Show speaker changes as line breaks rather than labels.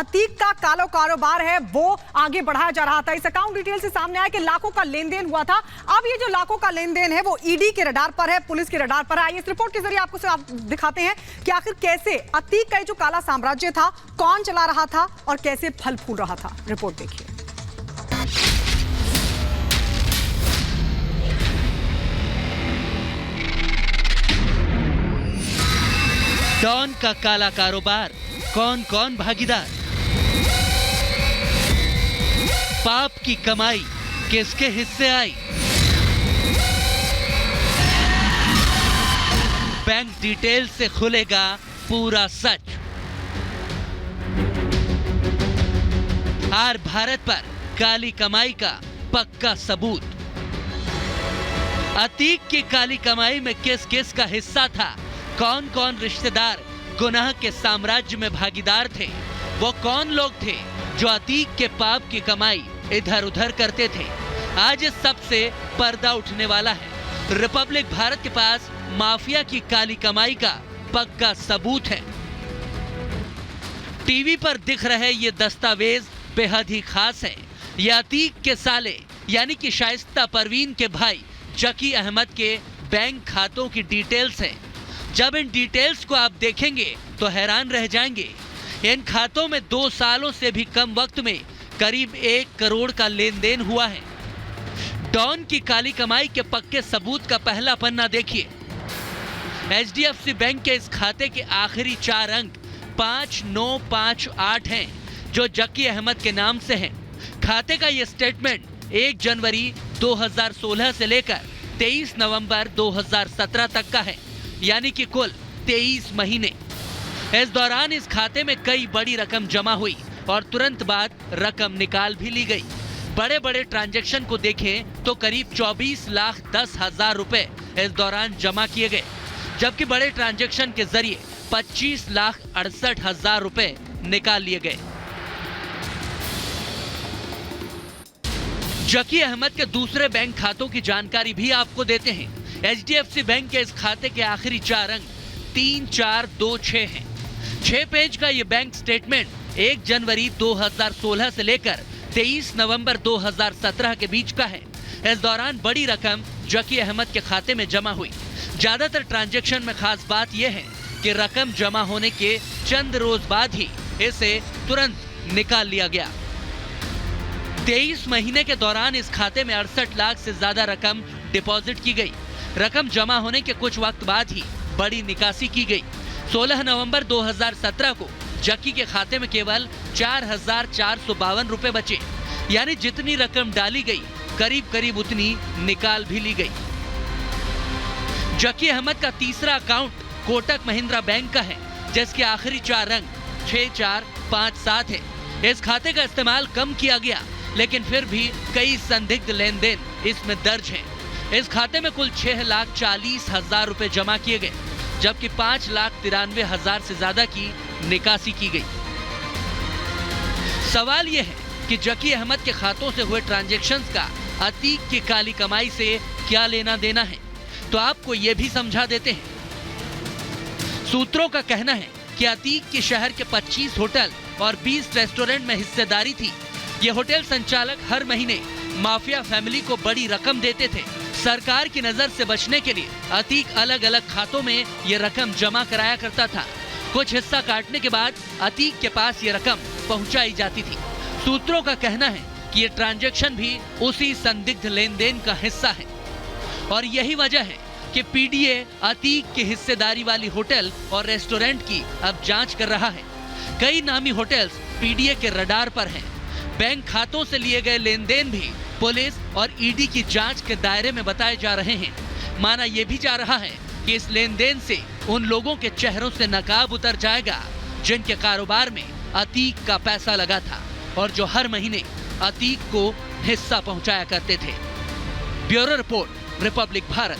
अतीक का कालो कारोबार है वो आगे बढ़ाया जा रहा था। इस अकाउंट डिटेल से सामने आया कि लाखों का लेन देन हुआ था। अब ये जो लाखों का लेन देन है वो ईडी के रडार पर है, पुलिस के रडार पर है। आइए इस रिपोर्ट के जरिए आपको दिखाते हैं कि आखिर कैसे अतीक का जो काला साम्राज्य था, कौन चला रहा था और कैसे फल फूल रहा था। रिपोर्ट देखिए।
डॉन का काला कारोबार, कौन कौन भागीदार, पाप की कमाई किसके हिस्से आई, बैंक डिटेल से खुलेगा पूरा सच। आर भारत पर काली कमाई का पक्का सबूत। अतीक की काली कमाई में किस किस का हिस्सा था, कौन कौन रिश्तेदार गुनाह के साम्राज्य में भागीदार थे, वो कौन लोग थे जो अतीक के पाप की कमाई इधर उधर करते थे। आज इस सब से पर्दा उठने वाला है। रिपब्लिक भारत के पास माफिया की काली कमाई का पक्का सबूत है। टीवी पर दिख रहे ये दस्तावेज बेहद ही खास है। ये अतीक के साले यानी कि शाइस्ता परवीन के भाई जकी अहमद के बैंक खातों की डिटेल्स हैं। जब इन डिटेल्स को आप देखेंगे तो हैरान रह जाएंगे। इन खातों में 2 सालों से भी कम वक्त में करीब 1 करोड़ का लेन देन हुआ है। डॉन की काली कमाई के पक्के सबूत का पहला पन्ना देखिए। HDFC बैंक के इस खाते के आखिरी 4 अंक 5958 हैं जो जकी अहमद के नाम से हैं। खाते का यह स्टेटमेंट 1 जनवरी 2016 से लेकर 23 नवंबर 2017 तक का है, यानी कि कुल 23 महीने। इस दौरान इस खाते में कई बड़ी रकम जमा हुई और तुरंत बाद रकम निकाल भी ली गई। बड़े बड़े ट्रांजैक्शन को देखें तो करीब 24,10,000 रुपए इस दौरान जमा किए गए, जबकि बड़े ट्रांजैक्शन के जरिए 25,68,000 रुपए निकाल लिए गए। जकी अहमद के दूसरे बैंक खातों की जानकारी भी आपको देते हैं। HDFC बैंक के इस खाते के आखिरी 4 अंक 3426 हैं। 6 पेज का ये बैंक स्टेटमेंट 1 जनवरी 2016 से लेकर 23 नवंबर 2017 के बीच का है। इस दौरान बड़ी रकम जकी अहमद के खाते में जमा हुई। ज्यादातर ट्रांजैक्शन में खास बात यह है कि रकम जमा होने के चंद रोज बाद ही इसे तुरंत निकाल लिया गया। 23 महीने के दौरान इस खाते में 68 लाख से ज्यादा रकम डिपॉजिट की गई। रकम जमा होने के कुछ वक्त बाद ही बड़ी निकासी की गई। 16 नवंबर 2017 को जकी के खाते में केवल 4,452 रुपए बचे, यानी जितनी रकम डाली गई करीब करीब उतनी निकाल भी ली गई। जकी अहमद का तीसरा अकाउंट कोटक महिंद्रा बैंक का है, जिसके आखिरी 4 अंक 6457 है। इस खाते का इस्तेमाल कम किया गया, लेकिन फिर भी कई संदिग्ध लेन देन इसमें दर्ज हैं। इस खाते में कुल 6,40,000 रुपए जमा किए गए, जबकि 5,93,000 से ज्यादा की निकासी की गई। सवाल यह है कि जकी अहमद के खातों से हुए ट्रांजैक्शंस का अतीक की काली कमाई से क्या लेना देना है, तो आपको यह भी समझा देते हैं। सूत्रों का कहना है कि अतीक के शहर के 25 होटल और 20 रेस्टोरेंट में हिस्सेदारी थी। ये होटल संचालक हर महीने माफिया फैमिली को बड़ी रकम देते थे। सरकार की नजर से बचने के लिए अतीक अलग अलग खातों में ये रकम जमा कराया करता था। कुछ हिस्सा काटने के बाद अतीक के पास ये रकम पहुंचाई जाती थी। सूत्रों का कहना है कि ये ट्रांजैक्शन भी उसी संदिग्ध लेन देन का हिस्सा है और यही वजह है कि PDA अतीक की हिस्सेदारी वाली होटल और रेस्टोरेंट की अब जांच कर रहा है। कई नामी होटल्स PDA के रडार पर हैं। बैंक खातों से लिए गए लेन देन भी पुलिस और ईडी की जांच के दायरे में बताए जा रहे हैं। माना यह भी जा रहा है कि इस लेन देन से उन लोगों के चेहरों से नकाब उतर जाएगा जिनके कारोबार में अतीक का पैसा लगा था और जो हर महीने अतीक को हिस्सा पहुंचाया करते थे। Bureau report, Republic Bharat.